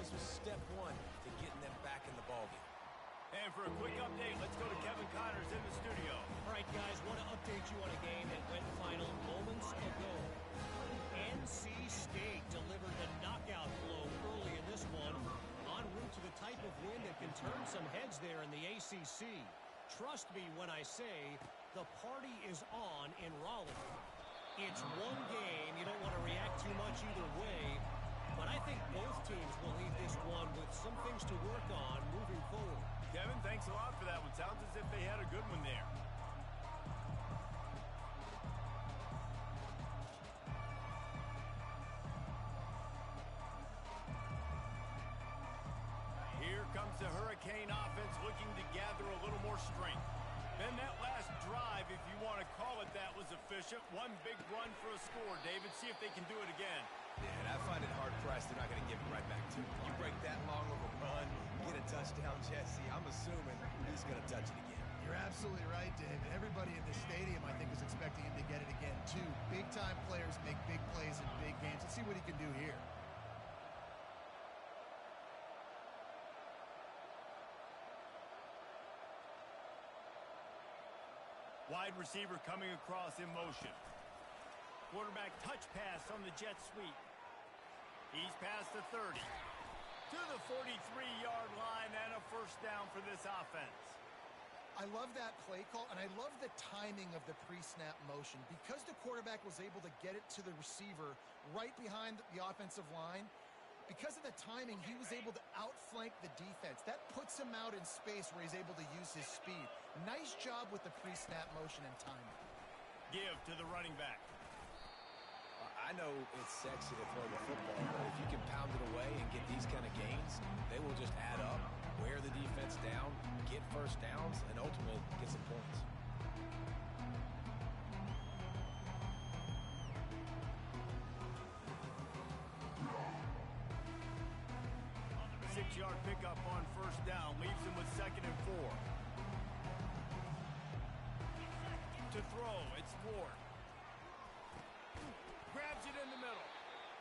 This was step one to getting them back in the ballgame. And for a quick update, let's go to Kevin Connors in the studio. All right, guys, want to update you on a game that went final moments ago. NC State delivered the knockout blow early in this one, en route to the type of win that can turn some heads there in the ACC. Trust me when I say the party is on in Raleigh. It's one game. You don't want to react too much either way, but I think both teams will leave this one with some things to work on moving forward. Kevin, thanks a lot for that one. Sounds as if they had a good one there. Here comes the Hurricane offense looking to gather a little more strength. Then that last drive, if you want to call it that, was efficient. One big run for a score. David, see if they can do it again. Yeah, and I find it hard-pressed they're not going to give it right back to him. You break that long of a run, get a touchdown, Jesse, I'm assuming he's going to touch it again. You're absolutely right, David. Everybody in the stadium, I think, is expecting him to get it again, too. Big-time players make big plays in big games. Let's see what he can do here. Wide receiver coming across in motion. Quarterback touch pass on the jet sweep. He's past the 30. To the 43-yard line and a first down for this offense. I love that play call, and I love the timing of the pre-snap motion. Because the quarterback was able to get it to the receiver right behind the offensive line, because of the timing, he was able to outflank the defense. That puts him out in space where he's able to use his speed. Nice job with the pre-snap motion and timing. Give to the running back. I know it's sexy to throw the football, but if you can pound it away and get these kind of gains, they will just add up, wear the defense down, get first downs, and ultimately get some points. Six-yard pickup on first down leaves him with 2nd and 4. To throw, it's Ward. Grabs it in the middle.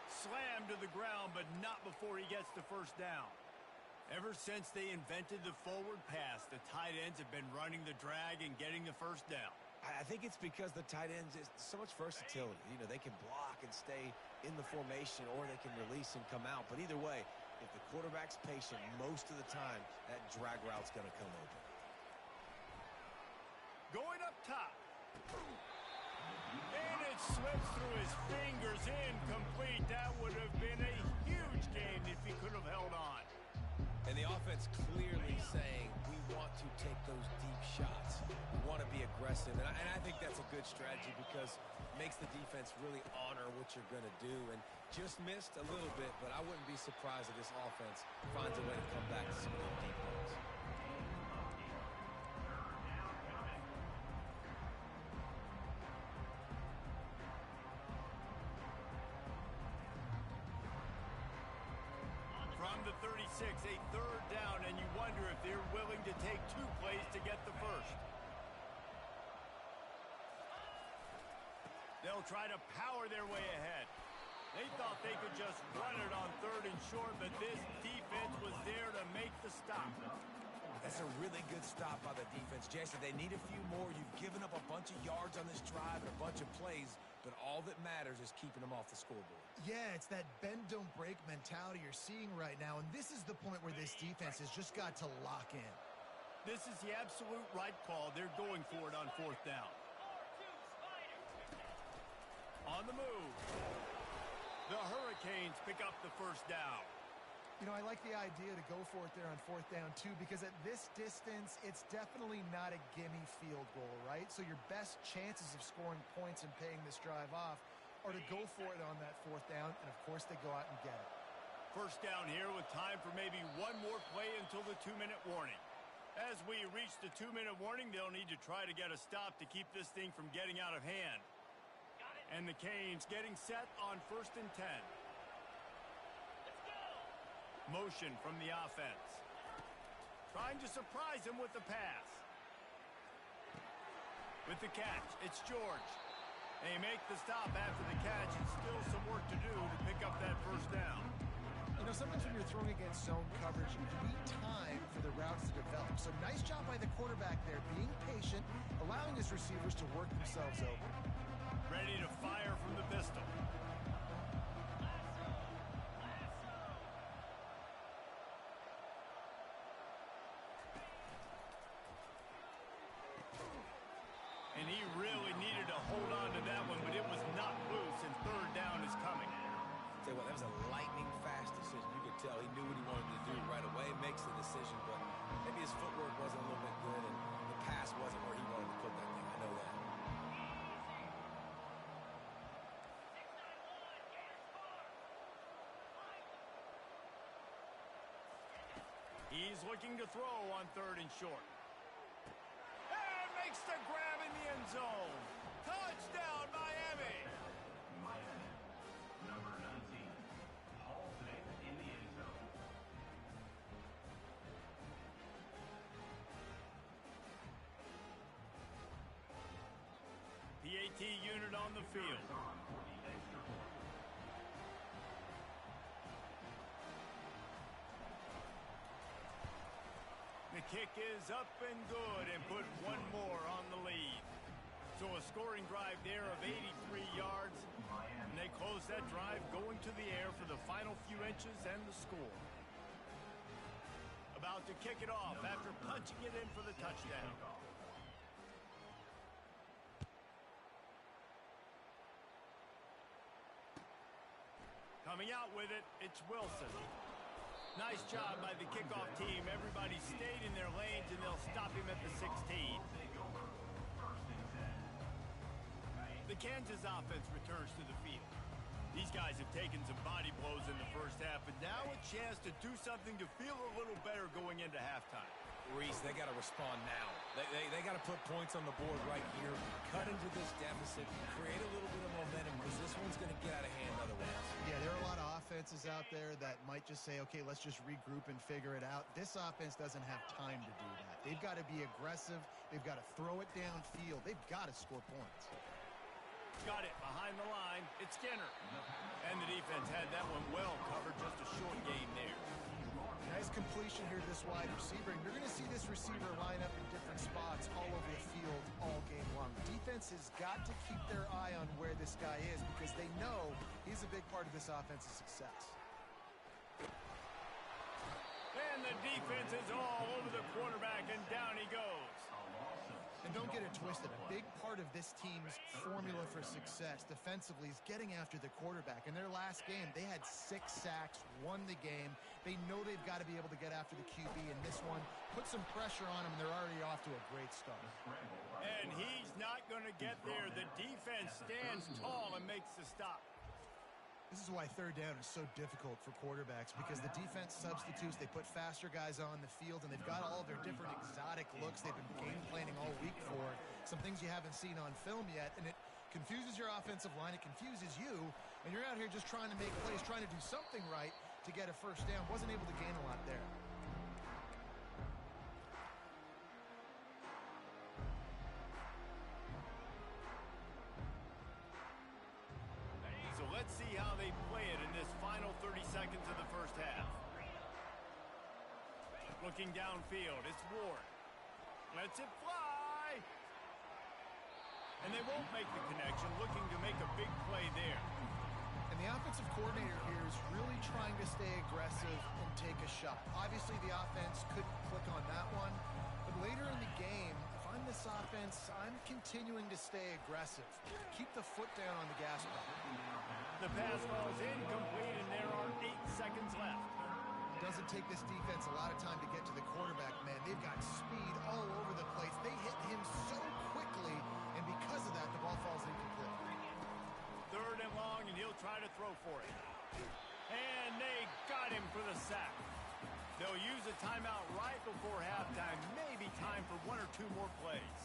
Slammed to the ground, but not before he gets the first down. Ever since they invented the forward pass, the tight ends have been running the drag and getting the first down. I think it's because the tight ends is so much versatility. You know, they can block and stay in the formation, or they can release and come out. But either way, if the quarterback's patient, most of the time, that drag route's going to come open. Going up top. And it slips through his fingers, incomplete. That would have been a huge gain if he could have held on. And the offense clearly saying, we want to take those deep shots. We want to be aggressive. And I think that's a good strategy because it makes the defense really honor what you're going to do. And just missed a little bit, but I wouldn't be surprised if this offense finds a way to come back to some of those deep balls. From the 36, a third down, and you wonder if they're willing to take 2 plays to get the first. They'll try to power their way ahead. They thought they could just run it on 3rd and short, but this defense was there to make the stop. That's a really good stop by the defense. Jason, they need a few more. You've given up a bunch of yards on this drive and a bunch of plays, but all that matters is keeping them off the scoreboard. Yeah, it's that bend, don't break mentality you're seeing right now, and this is the point where this defense has just got to lock in. This is the absolute right call. They're going for it on 4th down. On the move. The Hurricanes pick up the first down. You know, I like the idea to go for it there on 4th down, too, because at this distance, it's definitely not a gimme field goal, right? So your best chances of scoring points and paying this drive off are to go for it on that 4th down, and, of course, they go out and get it. First down here with time for maybe one more play until the 2-minute warning. As we reach the 2-minute warning, they'll need to try to get a stop to keep this thing from getting out of hand. And the Canes getting set on 1st and 10. Motion from the offense. Trying to surprise him with the pass. With the catch, it's George. They make the stop after the catch, and still some work to do to pick up that first down. You know, sometimes when you're throwing against zone coverage, you need time for the routes to develop. So nice job by the quarterback there, being patient, allowing his receivers to work themselves over. Ready to fire from the pistol. And he really needed to hold on to that one, but it was not loose, and third down is coming. Tell you what, that was a lightning fast decision. You could tell he knew what he wanted to do right away, makes the decision, but maybe his footwork wasn't a little bit good, and the pass wasn't where he wanted to put that thing. I know that. He's looking to throw on third and short. And makes the grab in the end zone. Touchdown, Miami. Miami, number 19, Hall Smith in the end zone. PAT unit on the field. On for the extra point. The kick is up and good and put one more on the lead. So a scoring drive there of 83 yards. And they close that drive going to the air for the final few inches and the score. About to kick it off after punching it in for the touchdown. Coming out with it, it's Wilson. Nice job by the kickoff team. Everybody stayed in their lanes, and they'll stop him at the 16. The Kansas offense returns to the field. These guys have taken some body blows in the first half, but now a chance to do something to feel a little better going into halftime. Reese, they got to respond now. They got to put points on the board right here, cut into this deficit, create a little bit of momentum, because this one's going to get out of hand otherwise. Yeah, there are a lot of offenses out there that might just say, okay, let's just regroup and figure it out. This offense doesn't have time to do that. They've got to be aggressive. They've got to throw it downfield. They've got to score points. Got it behind the line. It's Skinner. And the defense had that one well covered. Just a short game there. Nice completion here to this wide receiver. And you're going to see this receiver line up in different spots all over the field all game long. Defense has got to keep their eye on where this guy is because they know he's a big part of this offense's success. And the defense is all over the quarterback, and down he goes. And don't get it twisted. A big part of this team's formula for success defensively is getting after the quarterback. In their last game, they had 6 sacks, won the game. They know they've got to be able to get after the QB in this one. Put some pressure on them, and they're already off to a great start. And he's not going to get there. The defense stands tall and makes the stop. This is why third down is so difficult for quarterbacks because the defense substitutes. They put faster guys on the field, and they've got all of their different exotic looks they've been game planning all week for. Some things you haven't seen on film yet, and it confuses your offensive line. It confuses you, and you're out here just trying to make plays, trying to do something right to get a first down. Wasn't able to gain a lot there. So let's see how they play it in this final 30 seconds of the first half. Looking downfield, it's Ward. Lets it fly. And they won't make the connection, looking to make a big play there. And the offensive coordinator here is really trying to stay aggressive and take a shot. Obviously, the offense couldn't click on that one. But later in the game, if I'm this offense, I'm continuing to stay aggressive. Keep the foot down on the gas pedal. The pass falls incomplete, and there are 8 seconds left. It doesn't take this defense a lot of time to get to the quarterback, man. They've got speed all over the place. They hit him so quickly, and because of that, the ball falls incomplete. Third and long, and he'll try to throw for it. And they got him for the sack. They'll use a timeout right before halftime. Maybe time for 1 or 2 more plays.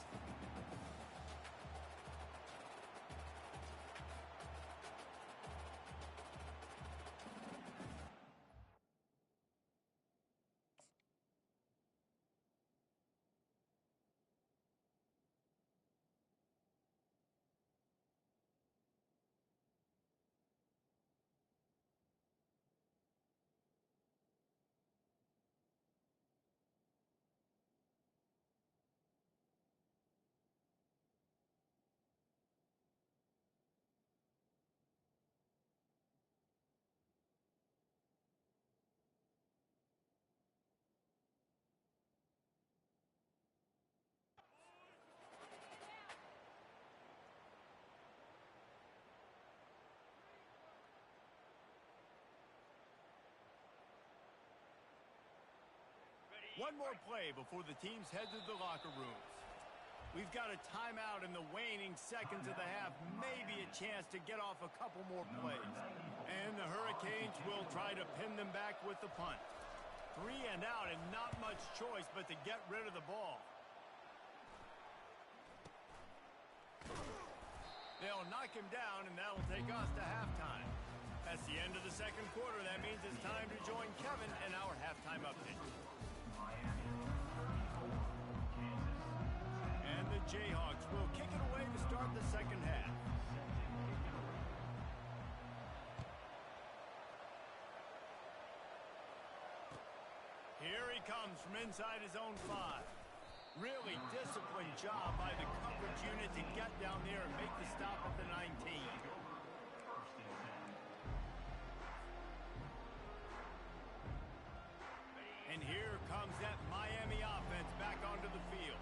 One more play before the teams head to the locker rooms. We've got a timeout in the waning seconds of the half. Maybe a chance to get off a couple more plays. And the Hurricanes will try to pin them back with the punt. 3 and out and not much choice but to get rid of the ball. They'll knock him down, and that'll take us to halftime. That's the end of the second quarter. That means it's time to join Kevin in our halftime update. And the Jayhawks will kick it away to start the second half. Here he comes from inside his own 5. Really disciplined job by the coverage unit to get down there and make the stop at the 19. And here comes that Miami offense back onto the field.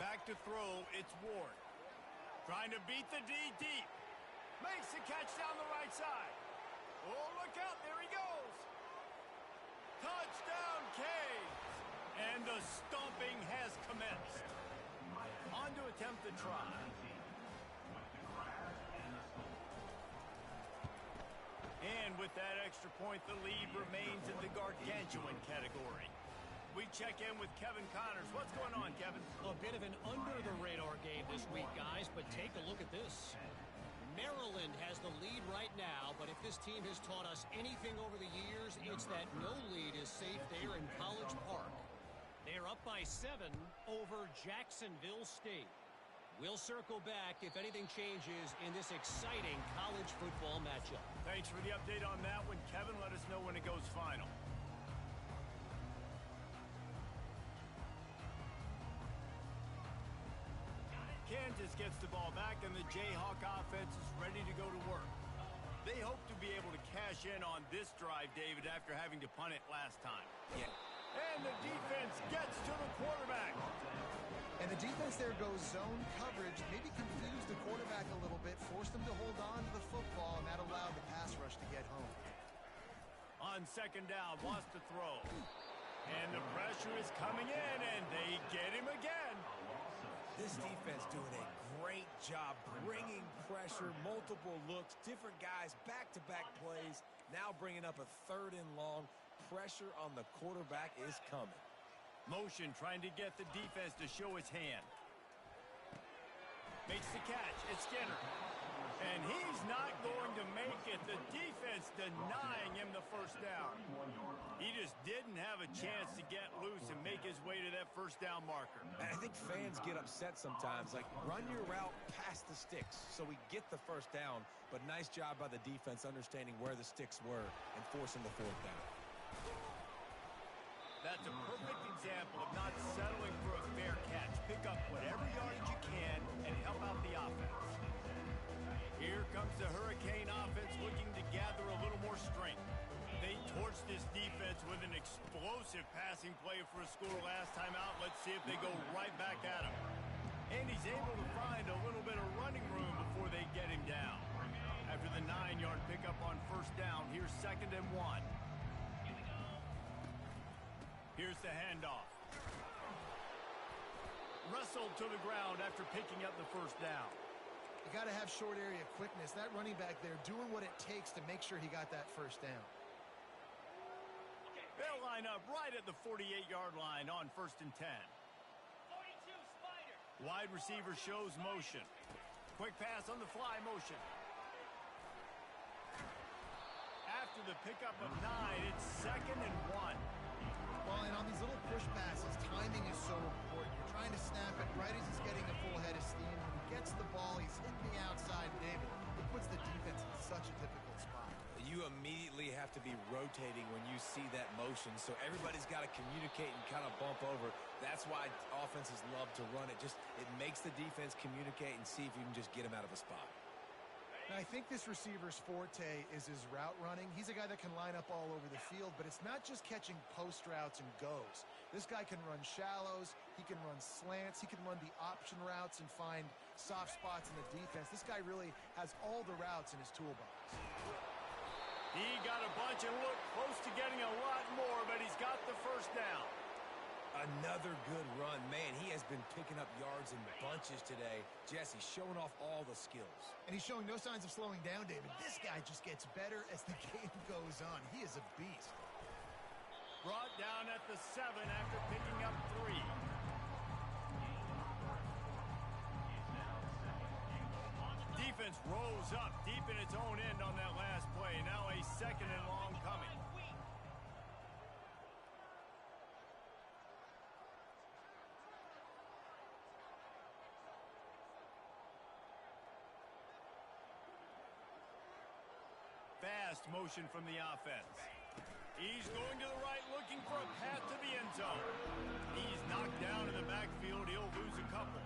Back to throw, it's Ward. Trying to beat the D deep. Makes the catch down the right side. Oh, look out, there he goes. Touchdown, Canes! And the stomping has commenced. On to attempt the try. And with that extra point, the lead remains in the gargantuan category. We check in with Kevin Connors. What's going on, Kevin? A bit of an under-the-radar game this week, guys, but take a look at this. Maryland has the lead right now, but if this team has taught us anything over the years, it's that no lead is safe there in College Park. They're up by 7 over Jacksonville State. We'll circle back if anything changes in this exciting college football matchup. Thanks for the update on that one, Kevin. Let us know when it goes final. Kansas gets the ball back, and the Jayhawk offense is ready to go to work. They hope to be able to cash in on this drive, David, after having to punt it last time. Yeah. And the defense gets to the quarterback. And the defense there goes zone coverage, maybe confused the quarterback a little bit, forced him to hold on to the football, and that allowed the pass rush to get home. On second down, wants to throw. And the pressure is coming in, and they get him again. This defense doing a great job bringing pressure, multiple looks, different guys, back-to-back plays, now bringing up a 3rd and long. Pressure on the quarterback is coming. Motion trying to get the defense to show his hand. Makes the catch. It's Skinner. And he's not going to make it. The defense denying him the first down. He just didn't have a chance to get loose and make his way to that first down marker. And I think fans get upset sometimes. Like, run your route past the sticks so we get the first down. But nice job by the defense understanding where the sticks were and forcing the 4th down. That's a perfect example of not settling for a fair catch. Pick up whatever yardage you can and help out the offense. Here comes the Hurricane offense looking to gather a little more strength. They torched this defense with an explosive passing play for a score last time out. Let's see if they go right back at him. And he's able to find a little bit of running room before they get him down. After the 9-yard pickup on first down, here's 2nd and 1. Here's the handoff. Wrestled to the ground after picking up the first down. You got to have short area quickness. That running back there doing what it takes to make sure he got that first down. They'll line up right at the 48-yard line on 1st and 10. 42 Spider. Wide receiver shows motion. Quick pass on the fly motion. After the pickup of 9, it's 2nd and 1. Well, and on these little push passes, timing is so important. You're trying to snap it right as he's getting a full head of steam. When he gets the ball, he's hitting the outside, David. It puts the defense in such a difficult spot. You immediately have to be rotating when you see that motion, so everybody's got to communicate and kind of bump over. That's why offenses love to run it. It makes the defense communicate and see if you can just get him out of a spot. And I think this receiver's forte is his route running. He's a guy that can line up all over the field, but it's not just catching post routes and goes. This guy can run shallows, he can run slants, he can run the option routes and find soft spots in the defense. This guy really has all the routes in his toolbox. He got a bunch and looked close to getting a lot more, but he's got the first down. Another good run. Man, he has been picking up yards in bunches today. Jesse showing off all the skills. And he's showing no signs of slowing down, David. This guy just gets better as the game goes on. He is a beast. Brought down at the 7 after picking up 3. Defense rose up deep in its own end on that last play. Now a 2nd and long coming. Fast motion from the offense. He's going to the right, looking for a path to the end zone. He's knocked down in the backfield. He'll lose a couple.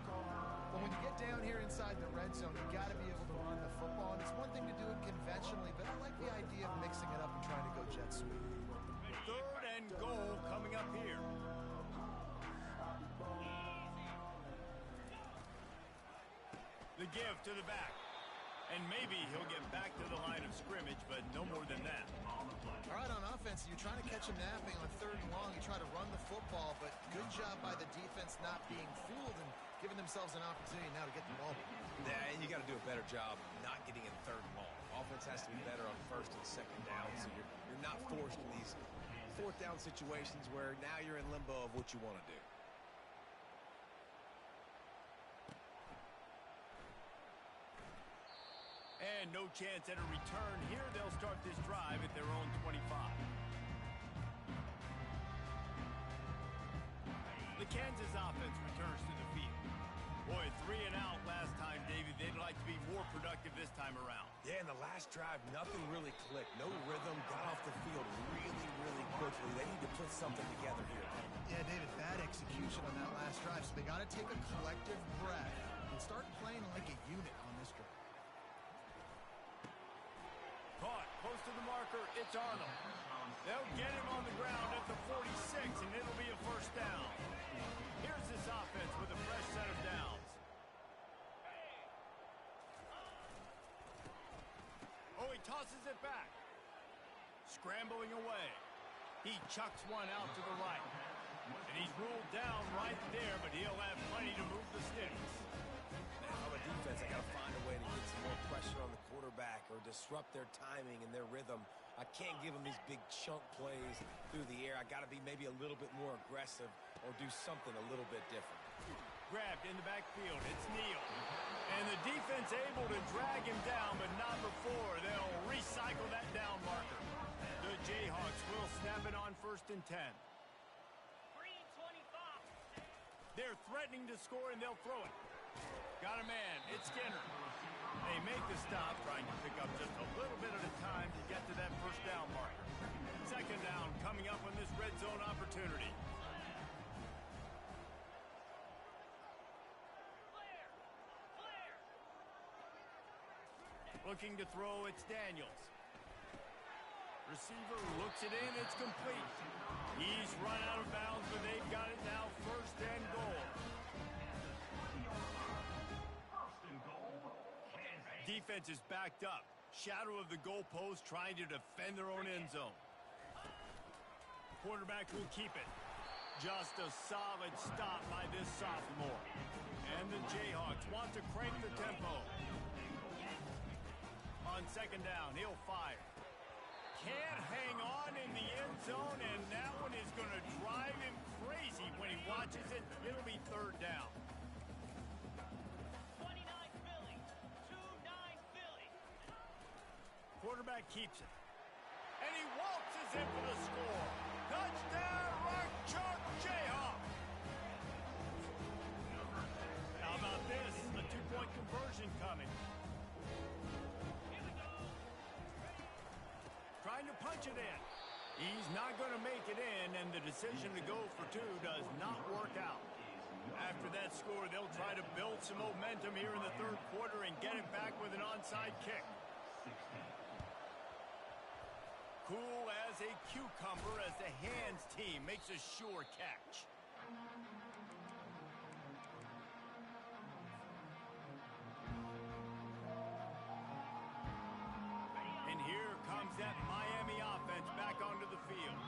But when you get down here inside the red zone, you got to be able to run the football. And it's one thing to do it conventionally, but I like the idea of mixing it up and trying to go jet sweep. 3rd and goal coming up here. The give to the back. And maybe he'll get back to the line of scrimmage, but no more than that. All right, on offense, you're trying to catch him napping on 3rd and long. You try to run the football, but good job by the defense not being fooled and giving themselves an opportunity now to get the ball. Yeah, and you got to do a better job not getting in 3rd and long. Offense has to be better on 1st and 2nd down, so you're not forced in these 4th down situations where now you're in limbo of what you want to do. And no chance at a return here. They'll start this drive at their own 25. The Kansas offense returns to the field. Boy, 3 and out last time, Davey. They'd like to be more productive this time around. Yeah, in the last drive, nothing really clicked. No rhythm, got off the field really, really quickly. They need to put something together here. Yeah, David, bad execution on that last drive. So they got to take a collective breath and start playing like a unit on this drive. Caught close to the marker. It's Arnold. They'll get him on the ground at the 46, and it'll be a 1st down. Here's this offense with a fresh set of downs. Oh, he tosses it back. Scrambling away. He chucks one out to the right. And he's ruled down right there, but he'll have plenty to move the sticks. Man, on the defense, I got to find a way to get some more pressure on the quarterback or disrupt their timing and their rhythm. I can't give them these big chunk plays through the air. I got to be maybe a little bit more aggressive or do something a little bit different. Grabbed in the backfield. It's Neal. And the defense able to drag him down, but not before. They'll recycle that down marker. The Jayhawks will snap it on 1st and 10. They're threatening to score, and they'll throw it. Got a man. It's Skinner. They make the stop, trying to pick up just a little bit at a time to get to that 1st down marker. 2nd down coming up on this red zone opportunity. Looking to throw, it's Daniels. Receiver looks it in, it's complete. He's run out of bounds, but they've got it now 1st and goal. Defense is backed up. Shadow of the goalpost trying to defend their own end zone. Quarterback will keep it. Just a solid stop by this sophomore. And the Jayhawks want to crank the tempo. On 2nd down, he'll fire. Can't hang on in the end zone, and that one is going to drive him crazy when he watches it. It'll be 3rd down. 29 Philly, 2-9 Philly. Quarterback keeps it. And he waltzes in for the score. Touchdown, Rock Chalk Jayhawk. How about this? A 2-point conversion coming. Trying to punch it in. He's not going to make it in, and the decision to go for 2 does not work out. After that score, they'll try to build some momentum here in the 3rd quarter and get it back with an onside kick. Cool as a cucumber as the hands team makes a sure catch. And here comes brings that Miami offense back onto the field.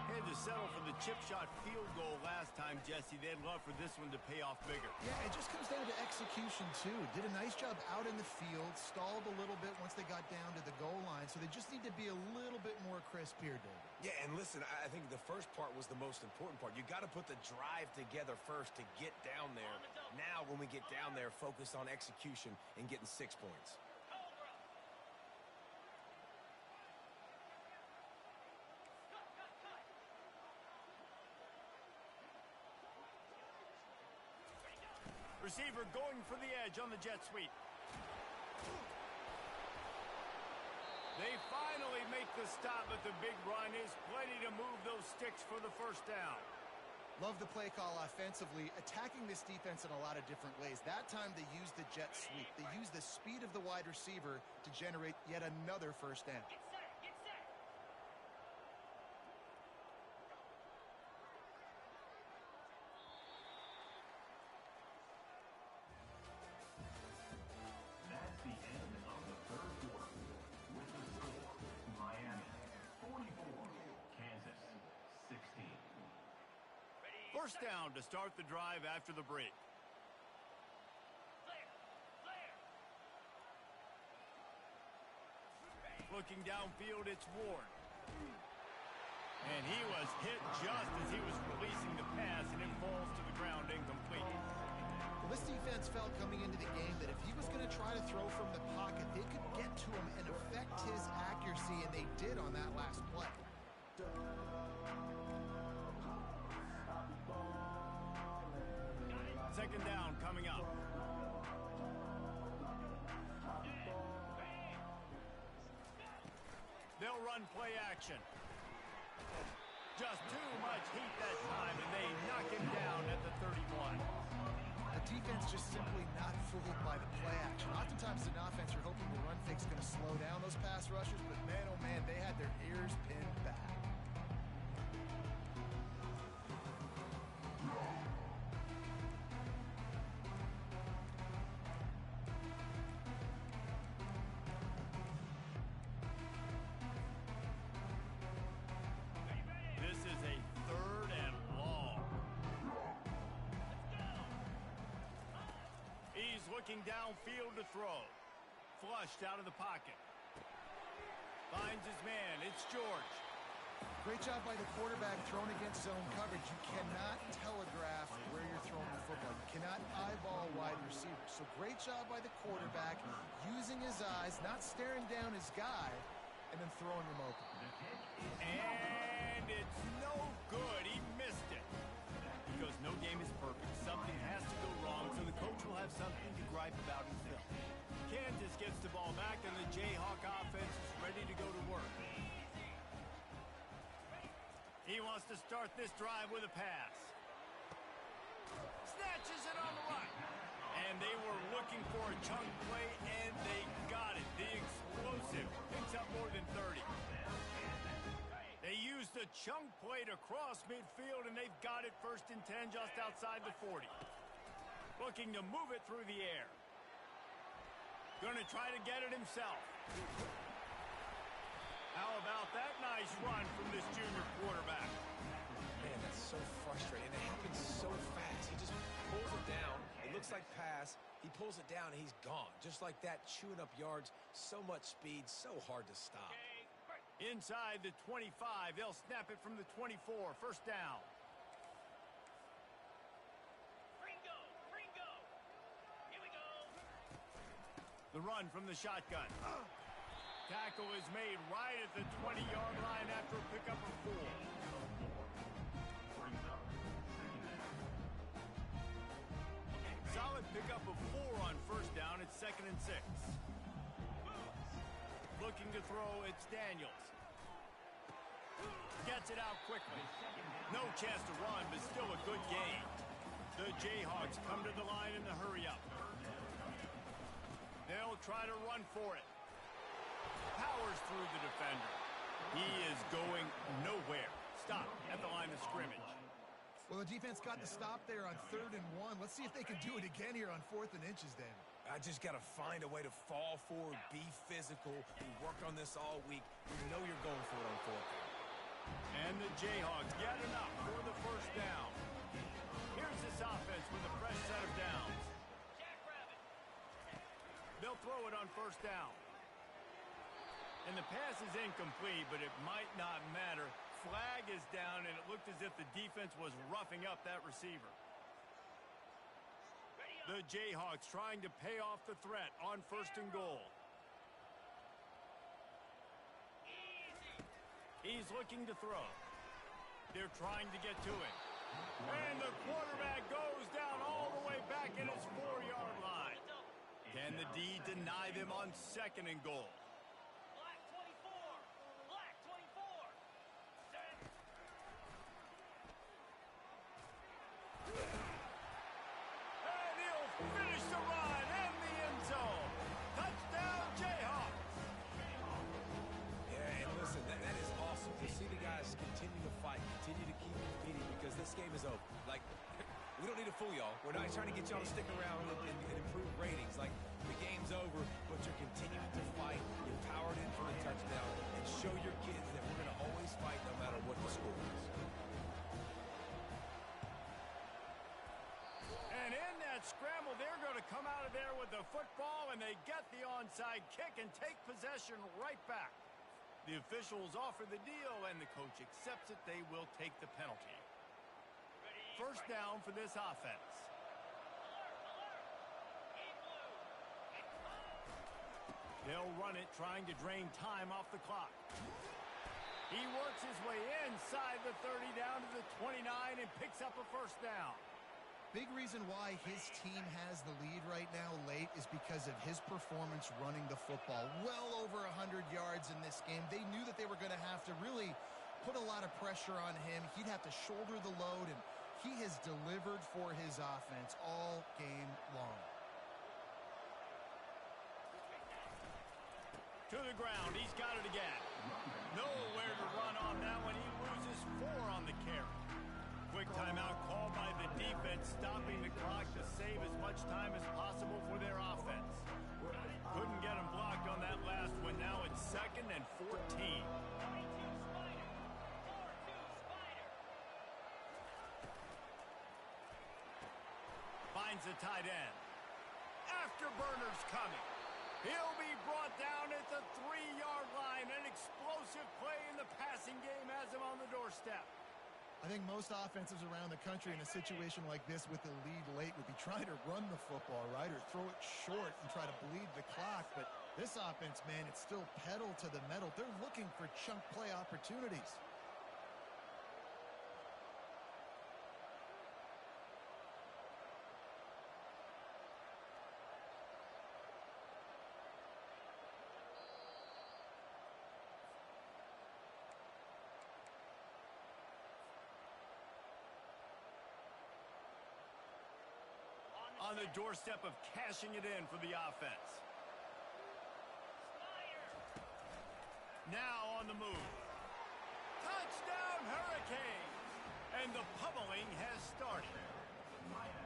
Had to settle for the chip shot field goal last time, Jesse. They'd love for this one to pay off bigger. Yeah, it just comes down to execution, too. Did a nice job out in the field, stalled a little bit once they got down to the goal line, so they just need to be a little bit more crisp here, David. Yeah, and listen, I think the first part was the most important part. You got to put the drive together first to get down there. Now, when we get down there, focus on execution and getting 6 points. Receiver going for the edge on the jet sweep. They finally make the stop, but the big run is plenty to move those sticks for the first down. Love the play call offensively, attacking this defense in a lot of different ways. That time they used the jet sweep. They used the speed of the wide receiver to generate yet another first down. Get set, get set. That's the end of the third quarter. With the score, Miami 44, Kansas 16. First down to start the drive after the break. Clear, clear. Looking downfield, it's Ward. And he was hit just as he was releasing the pass, and it falls to the ground incomplete. Well, this defense felt coming into the game that if he was going to try to throw from the pocket, they could get to him and affect his accuracy, and they did on that last play. Second down coming up. They'll run play action. Just too much heat that time, and they knock him down at the 31. The defense just simply not fooled by the play action. Oftentimes an offense, you're hoping the run fake's going to slow down those pass rushers, but man, oh man, they had their ears pinned back. This is a third and long. He's looking downfield to throw. Flushed out of the pocket. Finds his man. It's George. Great job by the quarterback thrown against zone coverage. You cannot telegraph where you're throwing the football. You cannot eyeball wide receivers. So great job by the quarterback using his eyes, not staring down his guy, and then throwing him open. And it's no good. He missed it. Because no game is perfect. Something has to go wrong, so the coach will have something to gripe about in film. Kansas gets the ball back, and the Jayhawk offense is ready to go to work. He wants to start this drive with a pass. Snatches it on the right. And they were looking for a chunk play, and they got it. The explosive picks up more than 30. They used the chunk play to cross midfield, and they've got it first and 10 just outside the 40. Looking to move it through the air. Going to try to get it himself. How about that nice run from this junior quarterback? Man, that's so frustrating. It happens so fast. He just pulls it down. It looks like pass. He pulls it down, and he's gone. Just like that, chewing up yards. So much speed, so hard to stop. Inside the 25, they'll snap it from the 24. First down. Ringo, Ringo. Here we go. The run from the shotgun. Tackle is made right at the 20-yard line after a pickup of 4. Solid pickup of 4 on first down. It's 2nd and 6. Looking to throw, it's Daniels. Gets it out quickly. No chance to run, but still a good gain. The Jayhawks come to the line in the hurry-up. They'll try to run for it. Powers through the defender. He is going nowhere. Stop at the line of scrimmage. Well, the defense got the stop there on 3rd and 1. Let's see if they can do it again here on 4th and inches, David. I just got to find a way to fall forward, be physical. We work on this all week. You know you're going for it on fourth down. And the Jayhawks get enough for the first down. Here's this offense with a fresh set of downs. Jackrabbit. They'll throw it on first down. And the pass is incomplete, but it might not matter. Flag is down, and it looked as if the defense was roughing up that receiver. The Jayhawks trying to pay off the threat on first and goal. He's looking to throw. They're trying to get to it. And the quarterback goes down all the way back at his 4-yard line. Can the D deny them on second and goal? Black 24. Black 24. Set. And he'll finish the run in the end zone. Touchdown, Jayhawks. Yeah, and listen, that is awesome to see the guys continue to fight, continue to keep competing, because this game is over. Like, we don't need to fool y'all. We're not trying to get y'all to stick around and improve ratings. Like, the game's over, but you're continuing to fight. You're powered in for the touchdown, and show your kids that we're going to always fight no matter what the score is. And in that scramble, they're going to come out of there with the football, and they get the onside kick and take possession right back. The officials offer the deal, and the coach accepts it. They will take the penalty. First down for this offense. They'll run it, trying to drain time off the clock. He works his way inside the 30 down to the 29 and picks up a first down. Big reason why his team has the lead right now late is because of his performance running the football. Well over 100 yards in this game. They knew that they were going to have to really put a lot of pressure on him. He'd have to shoulder the load, and he has delivered for his offense all game long. To the ground. He's got it again. Nowhere to run on that one. He loses 4 on the carry. Quick timeout called by the defense, stopping the clock to save as much time as possible for their offense. Couldn't get him blocked on that last one. Now it's 2nd and 14. 22 Spider. 4-2 Spider. Finds the tight end. Afterburner's coming. He'll be brought down at the 3-yard line. An explosive play in the passing game has him on the doorstep. I think most offenses around the country in a situation like this with the lead late would be trying to run the football, right, or throw it short and try to bleed the clock. But this offense, man, it's still pedal to the metal. They're looking for chunk play opportunities. On the doorstep of cashing it in for the offense. Now on the move. Touchdown Hurricanes! And the pummeling has started.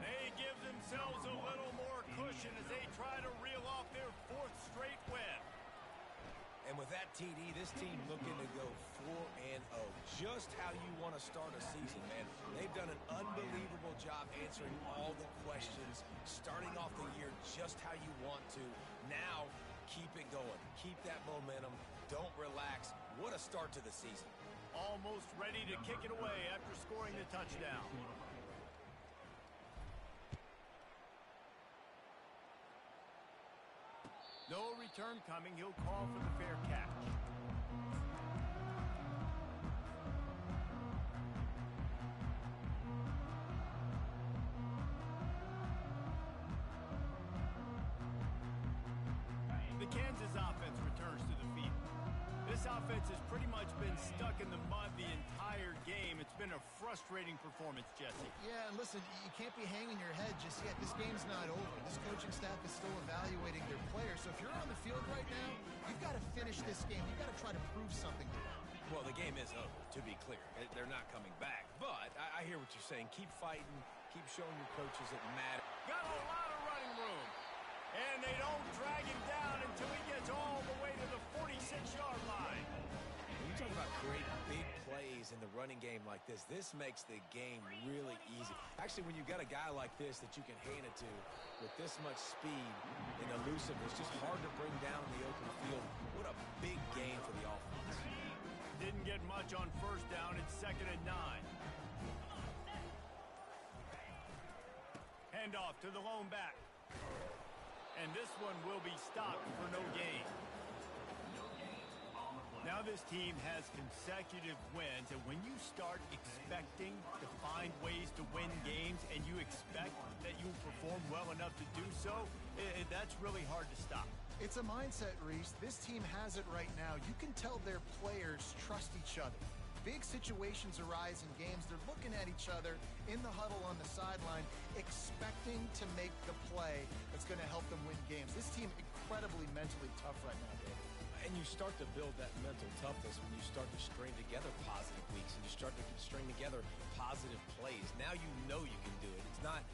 They give themselves a little more cushion as they try to reel off their 4th straight win. And with that TD, this team looking to go 4-0. Just how you want to start a season, man. They've done an unbelievable job answering all the questions, starting off the year just how you want to. Now, keep it going. Keep that momentum. Don't relax. What a start to the season. Almost ready to kick it away after scoring the touchdown. No return coming. He'll call for the fair catch. The Kansas offense returns to the field. This offense has pretty much been stuck in the mud the entire game. It's been a frustrating performance, Jesse. Yeah, and listen, you can't be hanging your head just yet. This game's not over. This coaching staff is still evaluating their players. So if you're on the field right now, you've got to finish this game. You've got to try to prove something to them. Well, the game is over, to be clear. They're not coming back. But I hear what you're saying. Keep fighting. Keep showing your coaches it matters. Got a lot of running room. And they don't drag him down until he gets all the way to the 46-yard line. When you talk about creating big plays in the running game like this makes the game really easy. Actually, when you've got a guy like this that you can hand it to with this much speed and elusiveness, just hard to bring down in the open field. What a big game for the offense. Didn't get much on first down. It's 2nd and 9. Handoff to the lone back. And this one will be stopped for no gain. Now this team has consecutive wins, and when you start expecting to find ways to win games and you expect that you will perform well enough to do so, that's really hard to stop. It's a mindset, Reese. This team has it right now. You can tell their players trust each other. Big situations arise in games. They're looking at each other in the huddle on the sideline, expecting to make the play that's going to help them win games. This team incredibly mentally tough right now, David. And you start to build that mental toughness when you start to string together positive weeks and you string together positive plays. Now you know you can do it. It's not